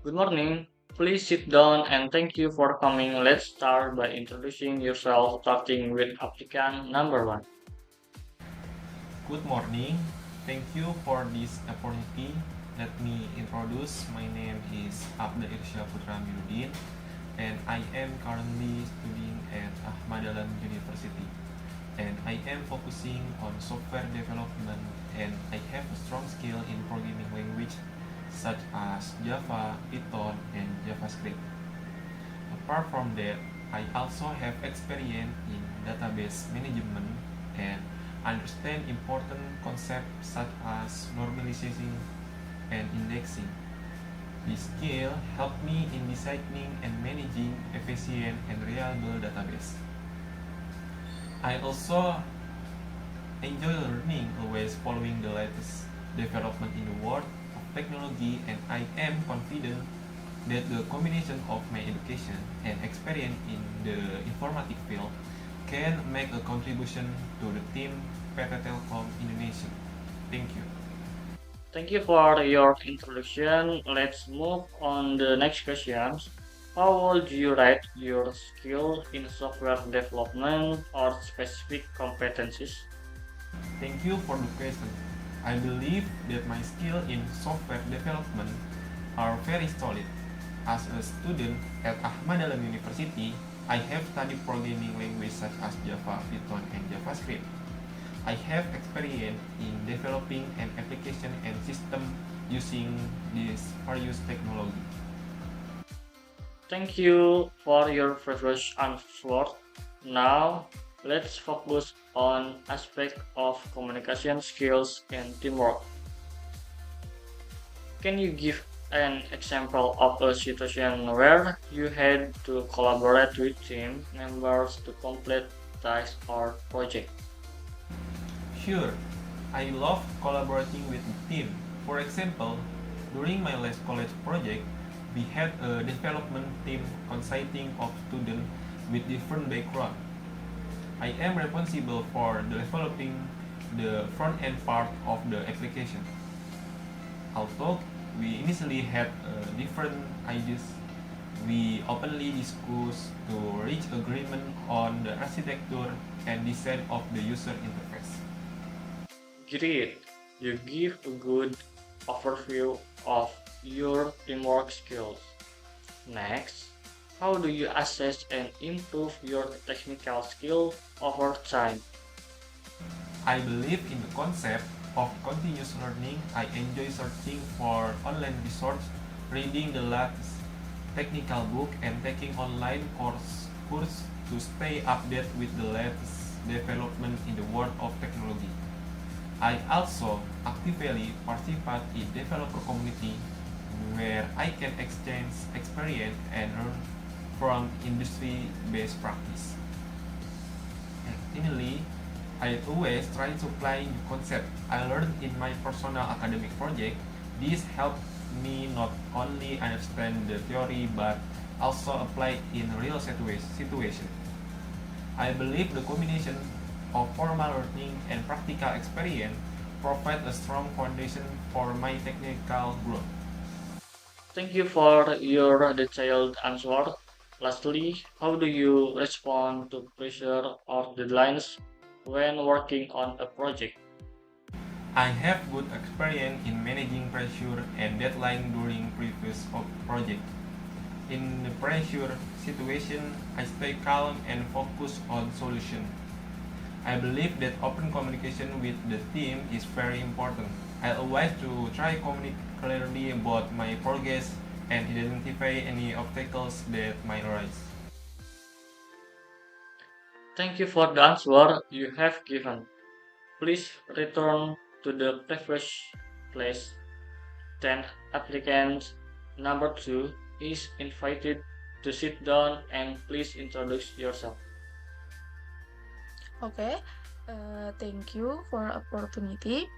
Good morning. Please sit down and thank you for coming. Let's start by introducing yourself, starting with applicant number one. Good morning. Thank you for this opportunity. Let me introduce. My name is Abda Irsya Putra Amiruddin and I am currently studying at Ahmad Dahlan University. And I am focusing on software development and I have a strong skill in programming language such as Java, Python, and JavaScript. Apart from that, I also have experience in database management and understand important concepts such as normalization and indexing. This skill helped me in designing and managing efficient and reliable database. I also enjoy learning, always following the latest development in the world of technology, and I am confident that the combination of my education and experience in the informatic field can make a contribution to the team PT Telkom Indonesia. Thank you. Thank you for your introduction. Let's move on the next questions. How would you rate your skill in software development or specific competencies? Thank you for the question. I believe that my skill in software development are very solid. As a student at Ahmad Dahlan University, I have studied programming languages such as Java, Python, and JavaScript. I have experience in developing an application and system using these various technology. Thank you for your previous answer. Now, let's focus on aspect of communication skills and teamwork. Can you give an example of a situation where you had to collaborate with team members to complete tasks or project? Sure, I love collaborating with the team. For example, during my last college project, we had a development team consisting of students with different backgrounds. I am responsible for developing the front end part of the application. Although we initially had different ideas, we openly discussed to reach agreement on the architecture and design of the user interface. Great. You give a good overview of your teamwork skills. Next, how do you assess and improve your technical skill over time? I believe in the concept of continuous learning. I enjoy searching for online resource, reading the latest technical book, and taking online course to stay updated with the latest development in the world of technology. I also actively participate in developer community where I can exchange experience and learn from industry-based practice. And finally, I always try to apply new concept I learned in my personal academic project. This helped me not only understand the theory but also apply in real situation. I believe the combination of formal learning and practical experience provide a strong foundation for my technical growth. Thank you for your detailed answer. Lastly, how do you respond to pressure or deadlines when working on a project? I have good experience in managing pressure and deadline during previous project. In the pressure situation, I stay calm and focus on solution. I believe that open communication with the team is very important. I always to try communicate clearly about my progress and identify any obstacles that might arise. Thank you for the answer you have given. Please return to the previous place. Then applicant number two is invited to sit down and please introduce yourself. Okay, thank you for opportunity.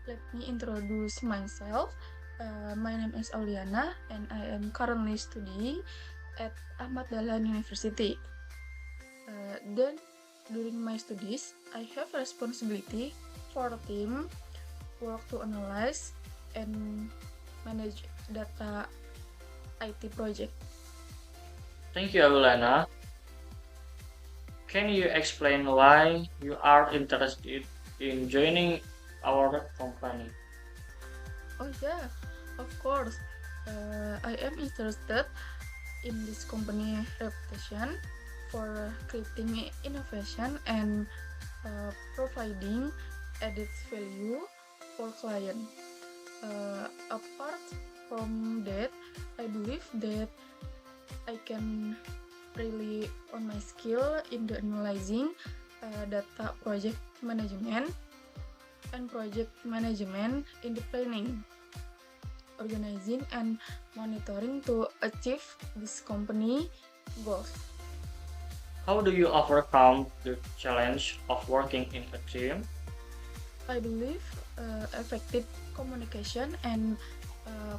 Let me introduce myself. My name is Auliana and I am currently studying at Ahmad Dahlan University. Then during my studies, I have responsibility for a team, work to analyze and manage data IT project. Thank you, Aulana. Can you explain why you are interested in joining our company? Oh yeah, of course. I am interested in this company reputation for creating innovation and providing added value for client. Apart from that, I believe that I can rely on my skill in the analyzing data project management and project management in the planning, organizing, and monitoring to achieve this company goals. How do you overcome the challenge of working in a team? I believe effective communication and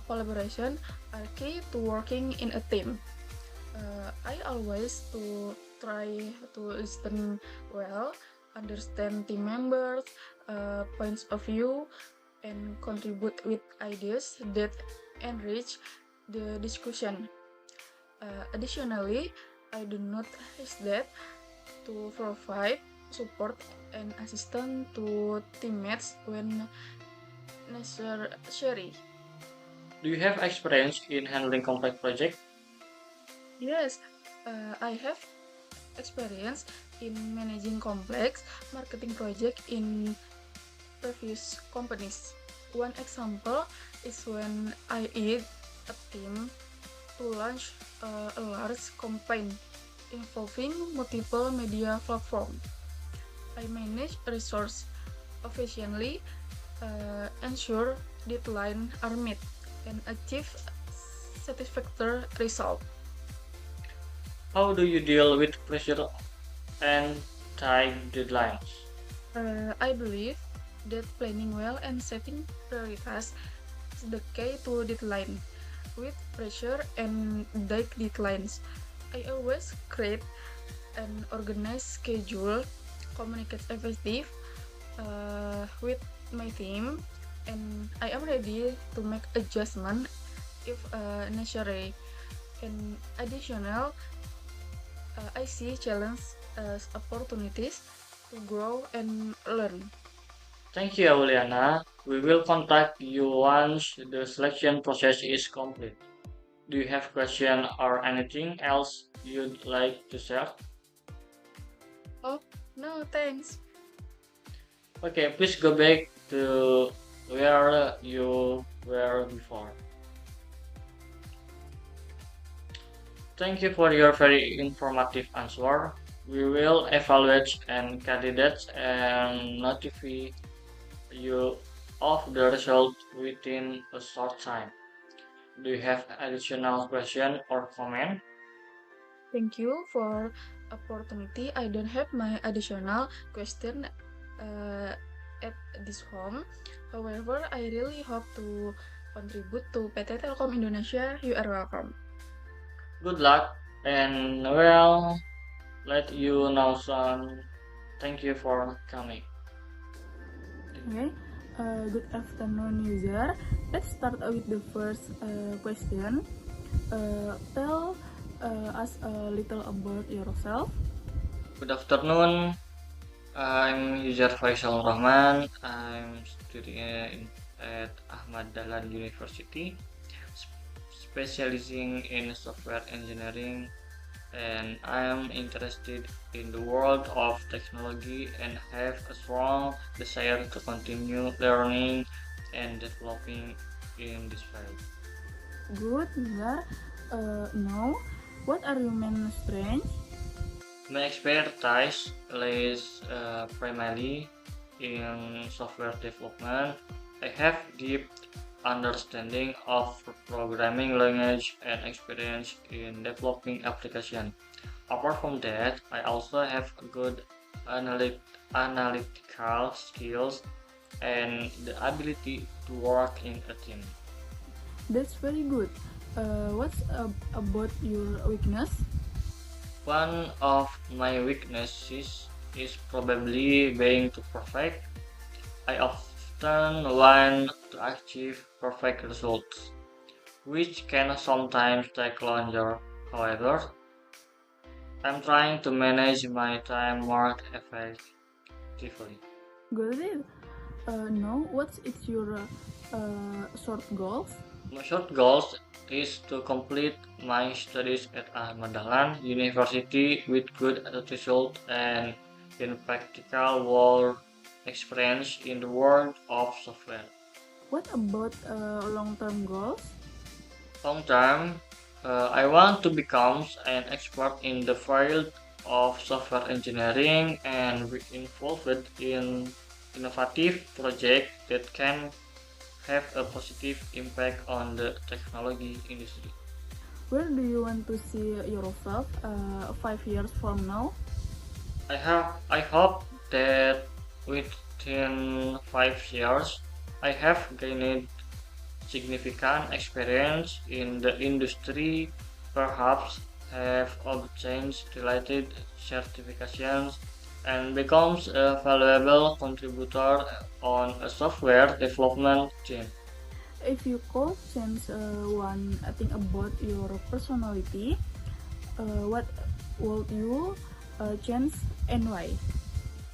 collaboration are key to working in a team. I always to try to listen well, understand team members' points of view, and contribute with ideas that enrich the discussion. Additionally, I do not hesitate to provide support and assistance to teammates when necessary. Do you have experience in handling complex projects? Yes, I have experience in managing complex marketing projects in previous companies. One example is when I lead a team to launch a large campaign involving multiple media platforms. I manage resource efficiently, ensure deadlines are met, and achieve satisfactory result. How do you deal with pressure and tight deadlines? I believe that planning well and setting priorities is the key to deadline. With pressure and tight deadlines, I always create an organized schedule, communicate effective with my team, and I am ready to make adjustment if necessary. And additional, I see challenge as opportunities to grow and learn. Thank you, Auliana. We will contact you once the selection process is complete. Do you have question or anything else you'd like to share? Oh, no, thanks. Okay, please go back to where you were before. Thank you for your very informative answer. We will evaluate and candidates and notify you of the result within a short time. Do you have additional question or comment? Thank you for opportunity. I don't have my additional question uh, at this home. However, I really hope to contribute to PT Telkom Indonesia. You are welcome. Good luck and well, let you know soon. Thank you for coming. Okay. Good afternoon, user. Let's start with the first question. Tell us a little about yourself. Good afternoon. I'm user Faisal Rahman. I'm studying at Ahmad Dahlan University, specializing in software engineering, and I am interested in the world of technology and have a strong desire to continue learning and developing in this field. Good, Nizar. Now, what are your main strengths? My expertise lies primarily in software development. I have deep understanding of programming language and experience in developing applications. Apart from that, I also have good analytical skills and the ability to work in a team. That's very good. What's about your weakness? One of my weaknesses is probably being too perfect. I often want to achieve perfect results, which can sometimes take longer. However, I'm trying to manage my time more effectively. Got it. Now, what's it's your short goals? My short goals is to complete my studies at Ahmad Dahlan University with good result and in practical work experience in the world of software. What about long-term goals? Long term, I want to become an expert in the field of software engineering and be involved in innovative projects that can have a positive impact on the technology industry. Where do you want to see yourself 5 years from now? I hope that within 5 years I have gained significant experience in the industry, perhaps have obtained related certifications, and becomes a valuable contributor on a software development team. If you could change one thing about your personality, what would you change and why?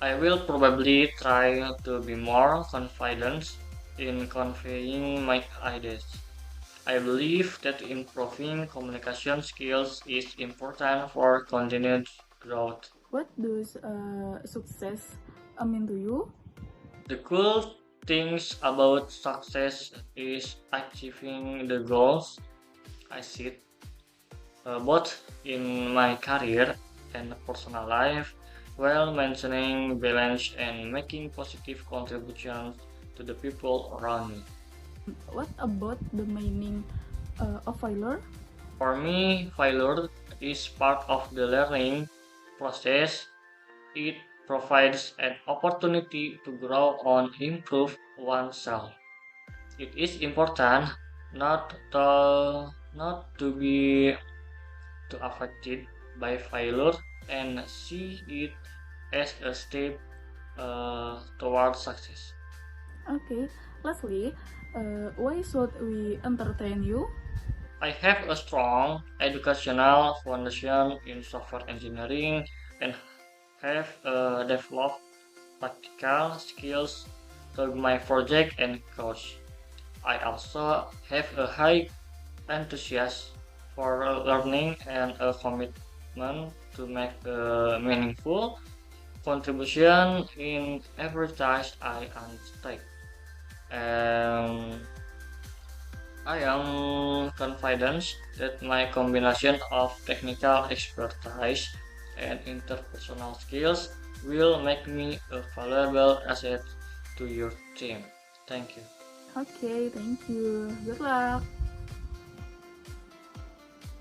I will probably try to be more confident in conveying my ideas. I believe that improving communication skills is important for continued growth. What does success mean to you? The cool things about success is achieving the goals I set, both in my career and personal life, while maintaining balance and making positive contributions to the people around me. What about the meaning of failure? For me, failure is part of the learning process. It provides an opportunity to grow and improve oneself. It is important not to be too affected by failure and see it as a step towards success. Okay, lastly, why should we entertain you? I have a strong educational foundation in software engineering and have developed practical skills through my project and course. I also have a high enthusiasm for learning and a commitment to make a meaningful contribution in every task I undertake. And I am confident that my combination of technical expertise and interpersonal skills will make me a valuable asset to your team. Thank you. Okay, thank you. Good luck.